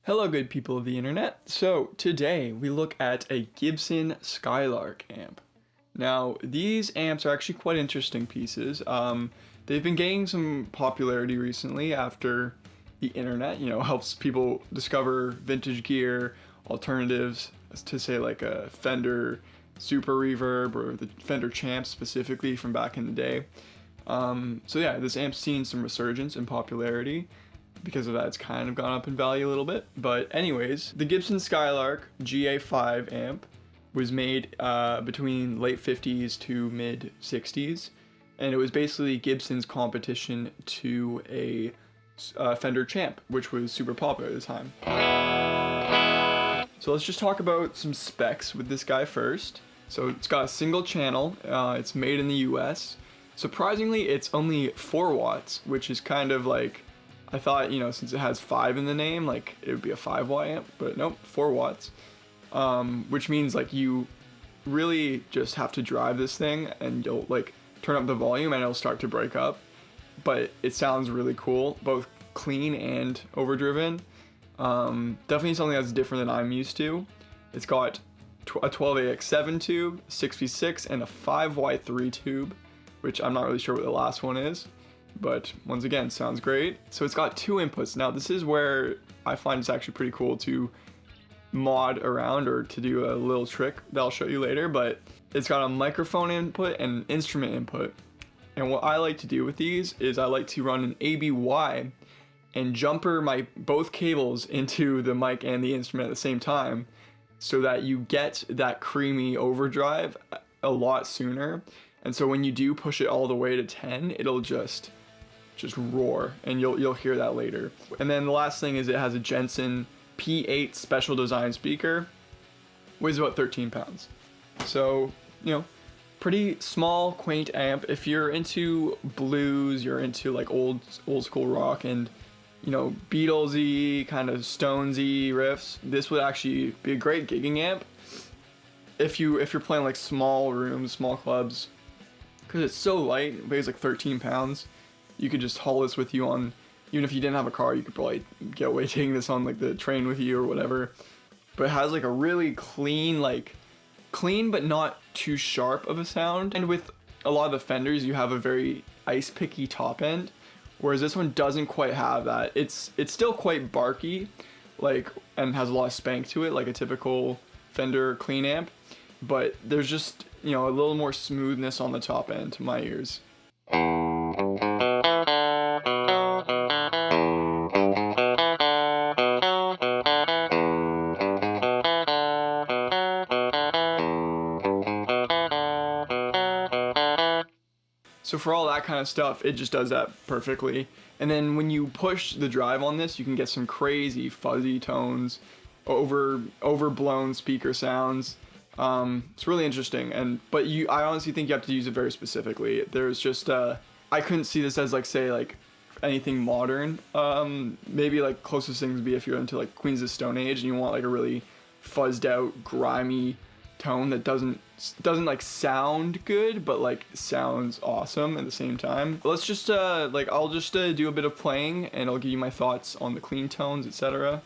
Hello good people of the internet. So today we look at a Gibson Skylark amp. Now these amps are actually quite interesting pieces. They've been gaining some popularity recently after the internet, helps people discover vintage gear, alternatives to say like a Fender Super Reverb or the Fender Champ specifically from back in the day. So yeah, this amp's seen some resurgence in popularity. Because of that, it's kind of gone up in value a little bit. But anyways, the Gibson Skylark GA-5 amp was made between late 50s to mid 60s. And it was basically Gibson's competition to a Fender Champ, which was super popular at the time. So let's just talk about some specs with this guy first. So it's got a single channel, it's made in the US. Surprisingly, it's only 4 watts, which is kind of like, I thought, since it has 5 in the name, like it would be a 5-watt amp, but nope, 4 watts. Which means like you really just have to drive this thing and you'll like turn up the volume and it'll start to break up. But it sounds really cool, both clean and overdriven. Definitely something that's different than I'm used to. It's got a 12AX7 tube, 6V6, and a 5Y3 tube, which I'm not really sure what the last one is. But once again, sounds great. So it's got 2 inputs. Now this is where I find it's actually pretty cool to mod around or to do a little trick that I'll show you later, but it's got a microphone input and an instrument input. And what I like to do with these is I like to run an ABY and jumper my both cables into the mic and the instrument at the same time so that you get that creamy overdrive a lot sooner. And so when you do push it all the way to 10, it'll just roar, and you'll hear that later. And then the last thing is it has a Jensen P8 special design speaker, weighs about 13 pounds. So, pretty small, quaint amp. If you're into blues, you're into like old school rock and Beatlesy, kind of Stonesy riffs, this would actually be a great gigging amp. If you're playing like small rooms, small clubs, because it's so light, it weighs like 13 pounds. You could just haul this with you on, even if you didn't have a car, you could probably get away taking this on like the train with you or whatever. But it has like a really clean but not too sharp of a sound. And with a lot of the Fenders, you have a very ice picky top end, whereas this one doesn't quite have that. It's still quite barky, and has a lot of spank to it, like a typical Fender clean amp. But there's just, a little more smoothness on the top end to my ears. So for all that kind of stuff, it just does that perfectly. And then when you push the drive on this, you can get some crazy fuzzy tones, overblown speaker sounds. It's really interesting, but I honestly think you have to use it very specifically. There's just I couldn't see this as like anything modern. Maybe like closest things would be if you're into like Queens of Stone Age and you want like a really fuzzed out, grimy tone that doesn't like sound good but like sounds awesome at the same time. Let's just I'll just do a bit of playing and I'll give you my thoughts on the clean tones, etc.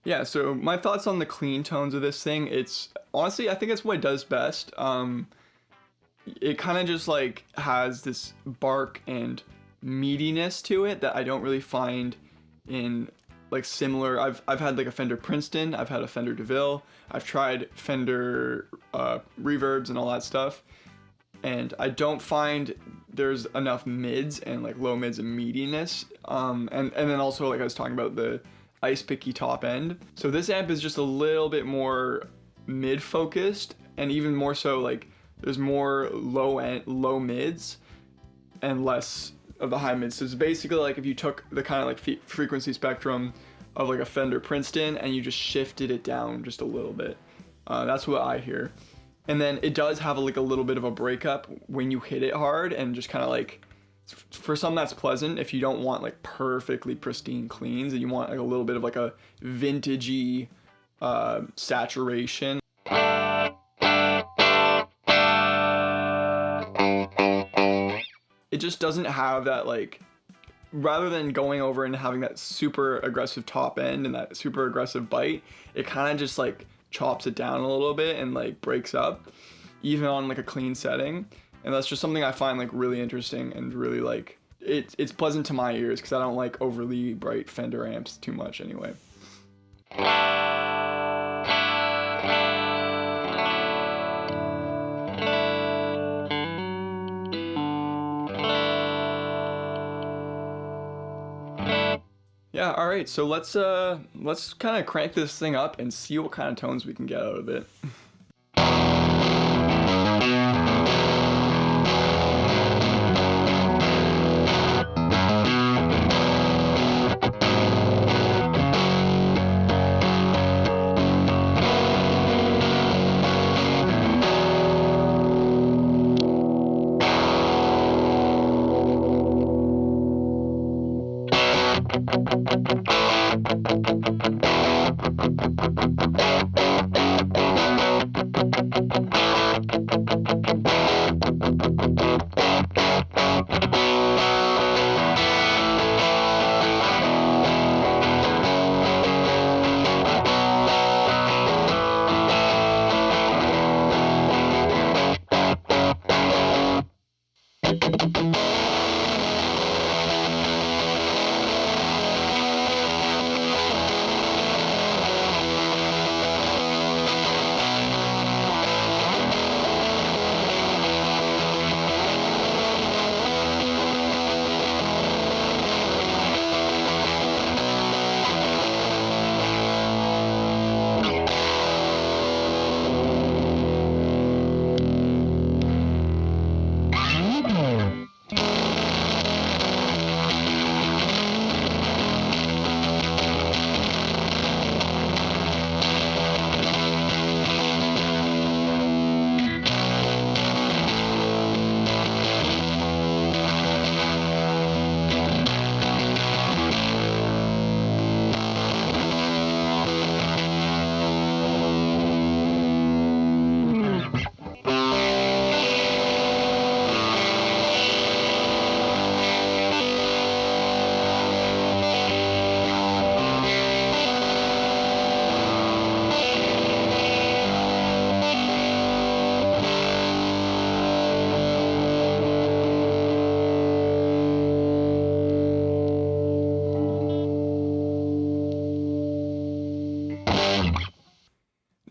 Yeah, so my thoughts on the clean tones of this thing, it's honestly, I think it's what it does best. It kind of just like has this bark and meatiness to it that I don't really find in like similar. I've had like a Fender Princeton, I've had a Fender DeVille, I've tried Fender reverbs and all that stuff, and I don't find there's enough mids and like low mids and meatiness. And then also, like I was talking about, the ice picky top end. So this amp is just a little bit more mid focused, and even more so like there's more low mids and less of the high mids. So it's basically like if you took the kind of like frequency spectrum of like a Fender Princeton and you just shifted it down just a little bit. That's what I hear. And then it does have like a little bit of a breakup when you hit it hard, and just kind of like, for some that's pleasant if you don't want like perfectly pristine cleans and you want like a little bit of like a vintagey saturation. It just doesn't have that, like, rather than going over and having that super aggressive top end and that super aggressive bite, it kind of just like chops it down a little bit and like breaks up even on like a clean setting. And that's just something I find like really interesting and really like it's pleasant to my ears, because I don't like overly bright Fender amps too much anyway. Yeah, all right, so let's kind of crank this thing up and see what kind of tones we can get out of it.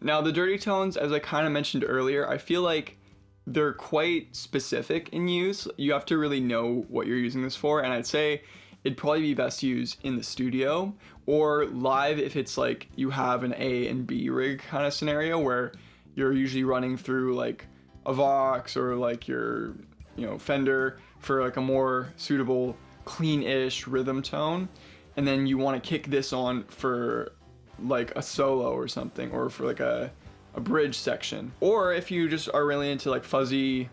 Now, the dirty tones, as I kind of mentioned earlier, I feel like they're quite specific in use. You have to really know what you're using this for, and I'd say it'd probably be best used in the studio or live if it's like you have an A and B rig kind of scenario where you're usually running through like a Vox or like your, Fender for like a more suitable clean-ish rhythm tone, and then you want to kick this on for like a solo or something, or for like a bridge section. Or if you just are really into like fuzzy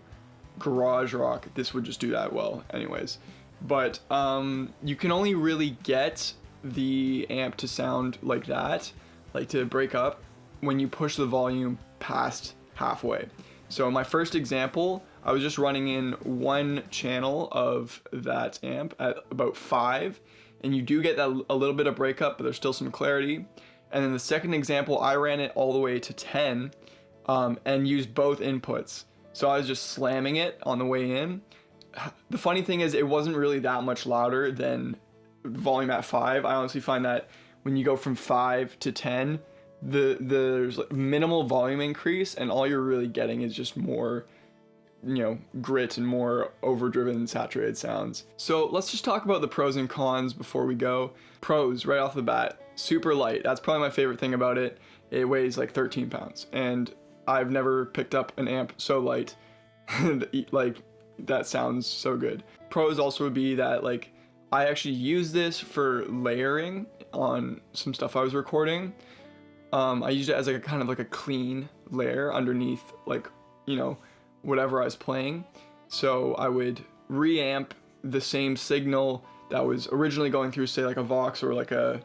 garage rock, this would just do that well anyways. But you can only really get the amp to sound like that, like to break up, when you push the volume past halfway. So my first example, I was just running in one channel of that amp at about 5, and you do get that a little bit of breakup, but there's still some clarity. And then the second example, I ran it all the way to 10 and used both inputs. So I was just slamming it on the way in. The funny thing is it wasn't really that much louder than volume at 5. I honestly find that when you go from 5 to 10, there's like minimal volume increase, and all you're really getting is just more, you know, grit and more overdriven, saturated sounds. So let's just talk about the pros and cons before we go. Pros, right off the bat, super light. That's probably my favorite thing about it. It weighs like 13 pounds, and I've never picked up an amp so light. Like, that sounds so good. Pros also would be that, like, I actually use this for layering on some stuff I was recording. I used it as like a kind of like a clean layer underneath, like, you know, whatever I was playing. So I would reamp the same signal that was originally going through, say, like a Vox or like an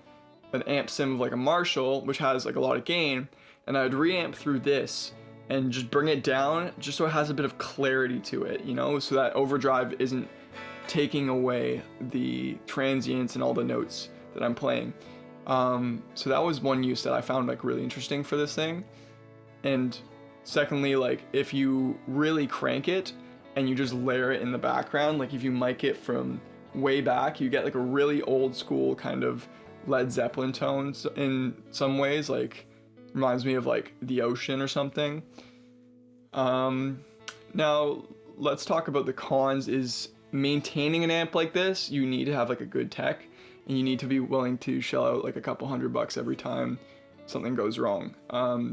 amp sim of like a Marshall, which has like a lot of gain, and I would reamp through this and just bring it down just so it has a bit of clarity to it, you know, so that overdrive isn't taking away the transients and all the notes that I'm playing. So that was one use that I found like really interesting for this thing. And secondly, like, if you really crank it and you just layer it in the background, like if you mic it from way back, you get like a really old school kind of Led Zeppelin tones in some ways, like reminds me of like the ocean or something. Now let's talk about the cons. Is maintaining an amp like this, you need to have like a good tech, and you need to be willing to shell out like a couple $100 every time something goes wrong.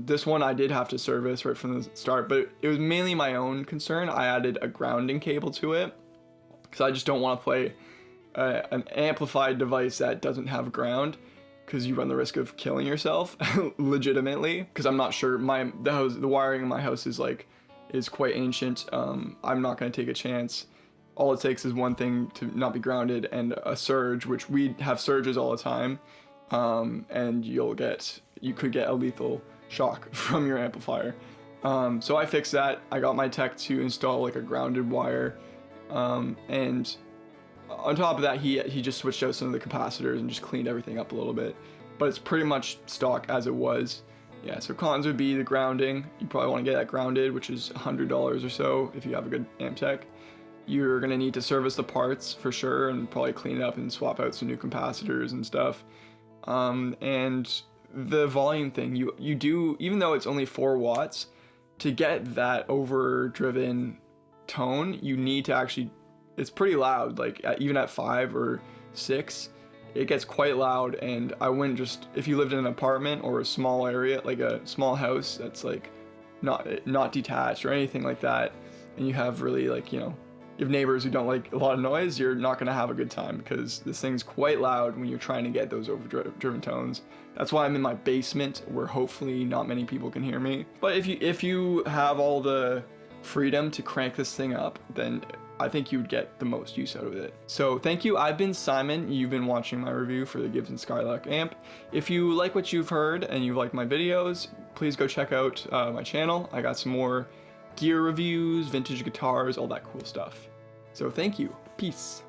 This one I did have to service right from the start, but it was mainly my own concern. I added a grounding cable to it because I just don't want to play an amplified device that doesn't have ground, because you run the risk of killing yourself legitimately. Because I'm not sure, the wiring in my house is quite ancient. I'm not going to take a chance. All it takes is one thing to not be grounded and a surge, which we have surges all the time, and you could get a lethal shock from your amplifier. So I fixed that. I got my tech to install like a grounded wire, and on top of that, he just switched out some of the capacitors and just cleaned everything up a little bit. But it's pretty much stock as it was. Yeah, so cons would be the grounding. You probably want to get that grounded, which is $100 or so if you have a good amp tech. You're going to need to service the parts for sure, and probably clean it up and swap out some new capacitors and stuff. And the volume thing, you do, even though it's only 4 watts, to get that overdriven tone, you need to actually, it's pretty loud, like even at 5 or 6, it gets quite loud. And I wouldn't just, if you lived in an apartment or a small area, like a small house that's like not detached or anything like that, and you have really like, you know, you have neighbors who don't like a lot of noise, you're not going to have a good time, because this thing's quite loud when you're trying to get those overdriven tones. That's why I'm in my basement, where hopefully not many people can hear me. But if you have all the freedom to crank this thing up, then I think you would get the most use out of it. So thank you. I've been Simon. You've been watching my review for the Gibson Skylark amp. If you like what you've heard and you like my videos, please go check out my channel. I got some more gear reviews, vintage guitars, all that cool stuff. So thank you. Peace.